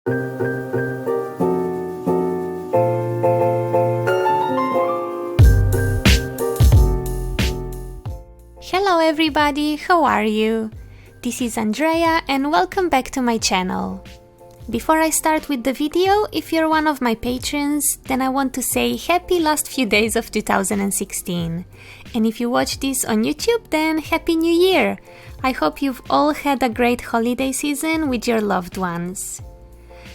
Hello everybody, how are you? This is Andrea and welcome back to my channel. Before I start with the video, if you're one of my patrons, then I want to say happy last few days of 2016. And if you watch this on YouTube, then Happy New Year! I hope you've all had a great holiday season with your loved ones.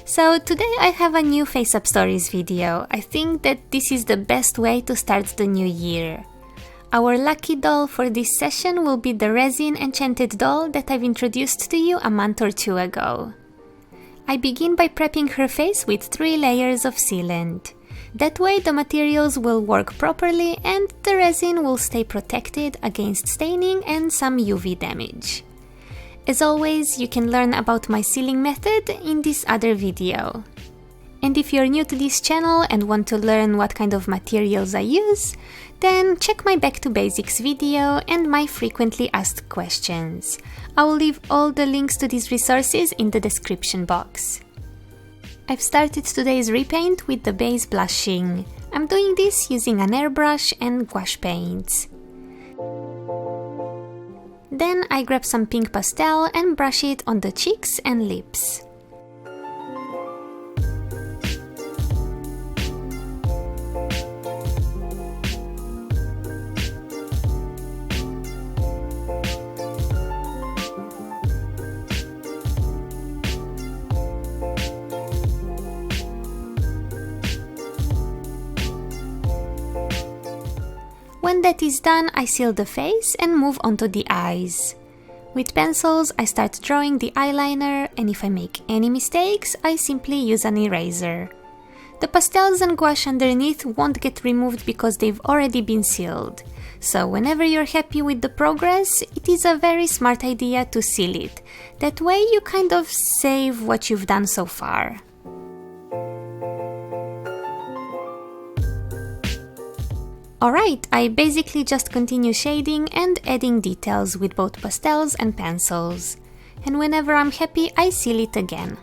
So today I have a new Face Up Stories video. I think that this is the best way to start the new year. Our lucky doll for this session will be the resin enchanted doll that I've introduced to you a month or two ago. I begin by prepping her face with 3 layers of sealant. That way the materials will work properly and the resin will stay protected against staining and some UV damage. As always, you can learn about my sealing method in this other video. And if you're new to this channel and want to learn what kind of materials I use, then check my Back to Basics video and my frequently asked questions. I will leave all the links to these resources in the description box. I've started today's repaint with the base blushing. I'm doing this using an airbrush and gouache paints. Then I grab some pink pastel and brush it on the cheeks and lips. When that is done, I seal the face and move on to the eyes. With pencils, I start drawing the eyeliner, and if I make any mistakes, I simply use an eraser. The pastels and gouache underneath won't get removed because they've already been sealed. So whenever you're happy with the progress, it is a very smart idea to seal it. That way you kind of save what you've done so far. Alright, I basically just continue shading and adding details with both pastels and pencils. And whenever I'm happy, I seal it again.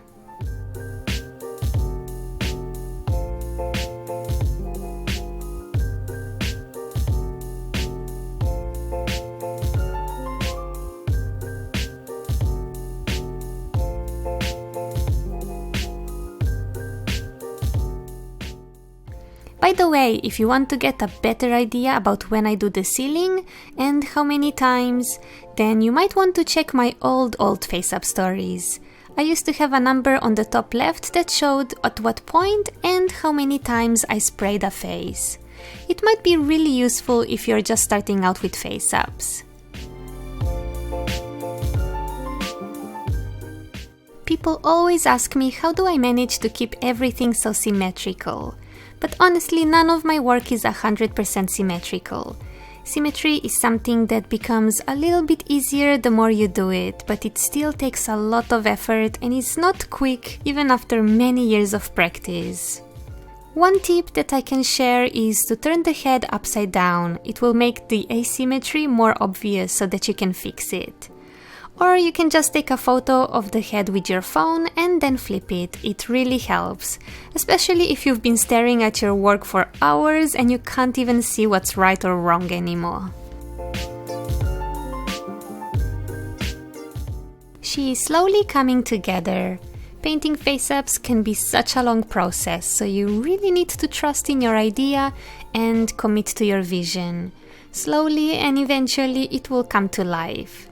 By the way, if you want to get a better idea about when I do the sealing and how many times, then you might want to check my old Face Up Stories. I used to have a number on the top left that showed at what point and how many times I sprayed a face. It might be really useful if you're just starting out with face ups. People always ask me how do I manage to keep everything so symmetrical. But honestly, none of my work is 100% symmetrical. Symmetry is something that becomes a little bit easier the more you do it, but it still takes a lot of effort and is not quick even after many years of practice. One tip that I can share is to turn the head upside down. It will make the asymmetry more obvious so that you can fix it. Or you can just take a photo of the head with your phone and then flip it. It really helps, especially if you've been staring at your work for hours and you can't even see what's right or wrong anymore. She is slowly coming together. Painting face-ups can be such a long process, so you really need to trust in your idea and commit to your vision. Slowly and eventually it will come to life.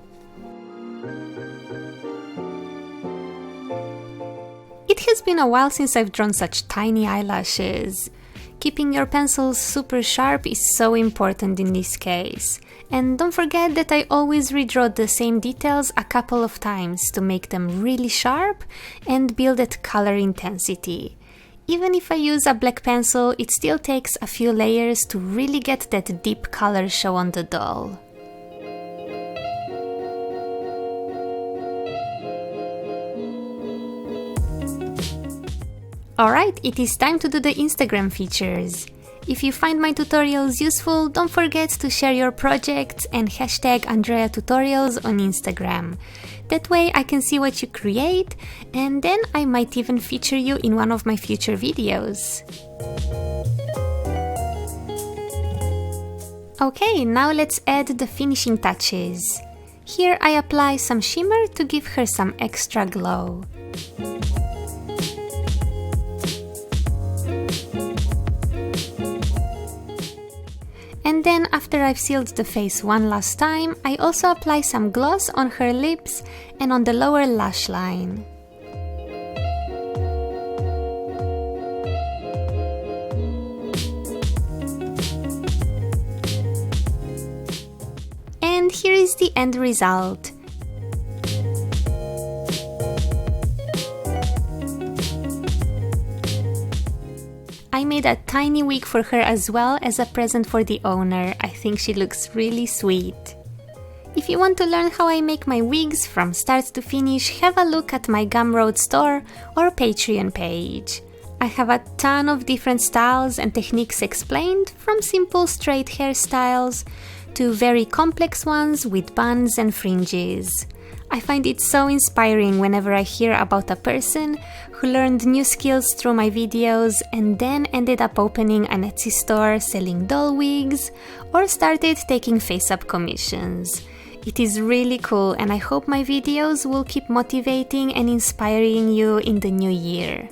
It has been a while since I've drawn such tiny eyelashes. Keeping your pencils super sharp is so important in this case. And don't forget that I always redraw the same details a couple of times to make them really sharp and build that color intensity. Even if I use a black pencil, it still takes a few layers to really get that deep color show on the doll. Alright, it is time to do the Instagram features. If you find my tutorials useful, don't forget to share your projects and hashtag AndreaTutorials on Instagram. That way I can see what you create, and then I might even feature you in one of my future videos. Okay, now let's add the finishing touches. Here I apply some shimmer to give her some extra glow. And then after I've sealed the face one last time, I also apply some gloss on her lips and on the lower lash line. And here is the end result. I made a tiny wig for her as well as a present for the owner. I think she looks really sweet. If you want to learn how I make my wigs from start to finish, have a look at my Gumroad store or Patreon page. I have a ton of different styles and techniques explained, from simple straight hairstyles to very complex ones with buns and fringes. I find it so inspiring whenever I hear about a person who learned new skills through my videos and then ended up opening an Etsy store selling doll wigs or started taking face-up commissions. It is really cool, and I hope my videos will keep motivating and inspiring you in the new year.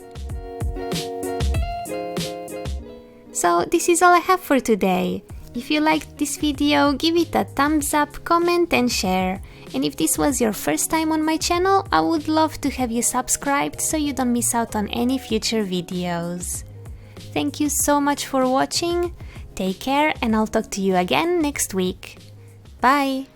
So this is all I have for today. If you liked this video, give it a thumbs up, comment and share. And if this was your first time on my channel, I would love to have you subscribed so you don't miss out on any future videos. Thank you so much for watching, take care, and I'll talk to you again next week. Bye!